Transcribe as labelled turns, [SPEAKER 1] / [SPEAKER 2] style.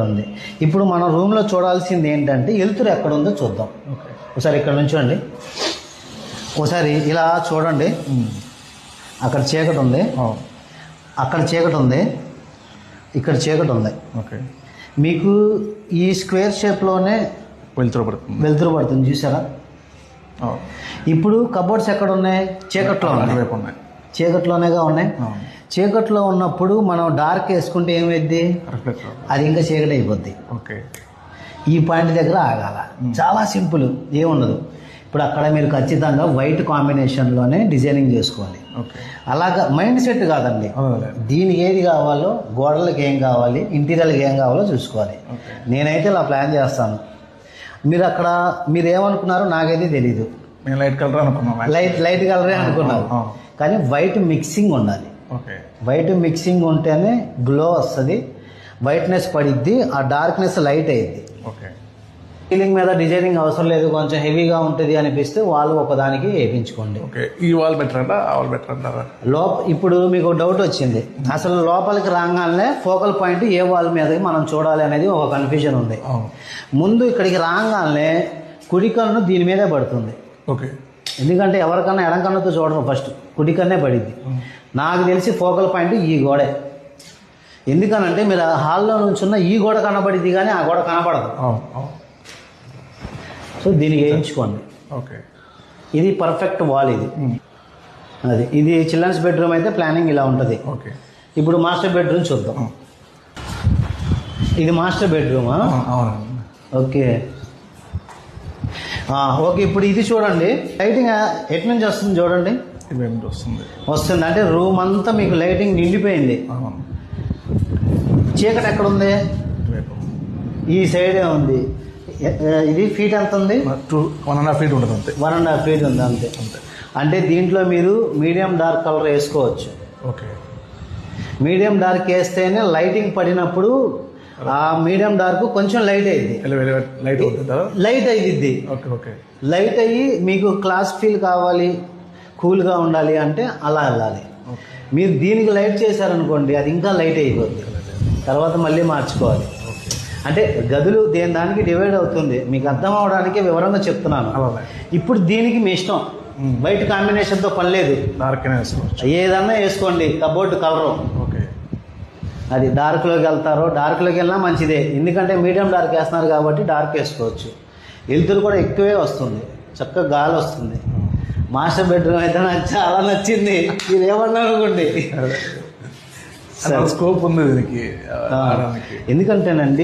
[SPEAKER 1] ఉంది. ఇప్పుడు మనం రూమ్లో చూడాల్సింది ఏంటంటే వెలుతురు ఎక్కడ ఉందో చూద్దాం. ఒకసారి ఇక్కడ నుంచోండి, ఒకసారి ఇలా చూడండి. అక్కడ చీకటి ఉంది, అక్కడ చీకటి ఉంది, ఇక్కడ చీకటి ఉంది.
[SPEAKER 2] ఓకే,
[SPEAKER 1] మీకు ఈ స్క్వేర్ షేప్లోనే వెలుతురు పడుతుంది చూసారా. ఇప్పుడు కబోర్డ్స్ ఎక్కడ ఉన్నాయి? చీకట్లో ఉన్నాయి, చీకట్లోనేగా ఉన్నాయి. చీకట్లో ఉన్నప్పుడు మనం డార్క్ వేసుకుంటే ఏమైద్ది? అది ఇంకా చీకటి అయిపోద్ది.
[SPEAKER 2] ఓకే,
[SPEAKER 1] ఈ పాయింట్ దగ్గర ఆగాల. చాలా సింపుల్, ఏముండదు. ఇప్పుడు అక్కడ మీరు ఖచ్చితంగా వైట్ కాంబినేషన్లోనే డిజైనింగ్ చేసుకోవాలి. అలాగా మైండ్ సెట్ కాదండి, దీనికి ఏది కావాలో, గోడలకు ఏం కావాలి, ఇంటీరియర్కి ఏం కావాలో చూసుకోవాలి. నేనైతే ఇలా ప్లాన్ చేస్తాను. మీరు అక్కడ మీరు ఏమనుకున్నారో నాకైతే తెలీదు.
[SPEAKER 2] నేను లైట్ కలర్ అనుకున్నాను,
[SPEAKER 1] లైట్ కలరే అనుకున్నారు, కానీ వైట్ మిక్సింగ్ ఉండాలి. వైట్ మిక్సింగ్ ఉంటేనే గ్లో వస్తుంది, వైట్నెస్ పడిద్ది, ఆ డార్క్నెస్ లైట్ అయ్యిద్ది. సీలింగ్ మీద డిజైనింగ్ అవసరం లేదు, కొంచెం హెవీగా ఉంటుంది అనిపిస్తే వాళ్ళు ఒకదానికి వేయించుకోండి.
[SPEAKER 2] ఈ వాల్ బెటర్ అంట, ఆ వాల్ బెటర్ అంటారా?
[SPEAKER 1] ఇప్పుడు మీకు డౌట్ వచ్చింది, అసలు లోపలికి రాగానే ఫోకల్ పాయింట్ ఏ వాల్ మీద మనం చూడాలి అనేది ఒక కన్ఫ్యూజన్ ఉంది. ముందు ఇక్కడికి రాగానే కుడి కన్ను దీని మీదే పడుతుంది.
[SPEAKER 2] ఓకే,
[SPEAKER 1] ఎందుకంటే ఎవరికన్నా ఎడం కన్నుతో చూడరు, ఫస్ట్ కుడి కన్నే పడింది. నాకు తెలిసి ఫోకల్ పాయింట్ ఈ గోడే. ఎందుకనంటే మీరు హాల్లో నుంచున్న ఈ గోడ కనబడిద్ది కానీ ఆ గోడ కనబడదు. సో దీనికి వేయించుకోండి.
[SPEAKER 2] ఓకే,
[SPEAKER 1] ఇది పర్ఫెక్ట్ వాల్. ఇది చిల్డ్రన్స్ బెడ్రూమ్ అయితే ప్లానింగ్ ఇలా ఉంటుంది.
[SPEAKER 2] ఓకే,
[SPEAKER 1] ఇప్పుడు మాస్టర్ బెడ్రూమ్ చూద్దాం. ఇది మాస్టర్ బెడ్రూమా? ఓకే ఓకే, ఇప్పుడు ఇది చూడండి. లైటింగ్ ఎటు నుంచి వస్తుంది చూడండి. వస్తుంది అంటే రూమ్ అంతా మీకు లైటింగ్ నిండిపోయింది. చీకటి ఎక్కడ ఉంది? ఈ సైడే ఉంది. ఇది ఫీట్ ఎంత ఉంది?
[SPEAKER 2] 1.5 feet ఉంటుంది అంతే.
[SPEAKER 1] 1.5 feet ఉంది అంతే. అంటే దీంట్లో మీరు మీడియం డార్క్ కలర్ వేసుకోవచ్చు.
[SPEAKER 2] ఓకే,
[SPEAKER 1] మీడియం డార్క్ వేస్తేనే లైటింగ్ పడినప్పుడు ఆ మీడియం డార్క్ కొంచెం లైట్ అయ్యింది, లైట్ అయ్యిద్ది. లైట్ అయ్యి మీకు క్లాస్ ఫీల్ కావాలి, కూల్గా ఉండాలి అంటే అలా వెళ్ళాలి. మీరు దీనికి లైట్ చేశారనుకోండి, అది ఇంకా లైట్ అయిపోద్ది, తర్వాత మళ్ళీ మార్చుకోవాలి. అంటే గదులు దేని దానికి డివైడ్ అవుతుంది, మీకు అర్థం అవడానికి వివరంగా చెప్తున్నాను. ఇప్పుడు దీనికి మీ ఇష్టం, వైట్ కాంబినేషన్తో పని లేదు, ఏదన్నా వేసుకోండి. కబోర్డ్ కలరు అది డార్క్లోకి వెళ్తారో, డార్క్లోకి వెళ్ళినా మంచిదే, ఎందుకంటే మీడియం డార్క్ వేస్తున్నారు కాబట్టి డార్క్ వేసుకోవచ్చు. వెలుతురు కూడా ఎక్కువే వస్తుంది, చక్కగా గాలి వస్తుంది. మాస్టర్ బెడ్రూమ్ అయితే నాకు చాలా నచ్చింది. మీరు ఏమన్నా అనుకోండి,
[SPEAKER 2] స్కోప్ ఉంది దీనికి.
[SPEAKER 1] ఎందుకంటేనండి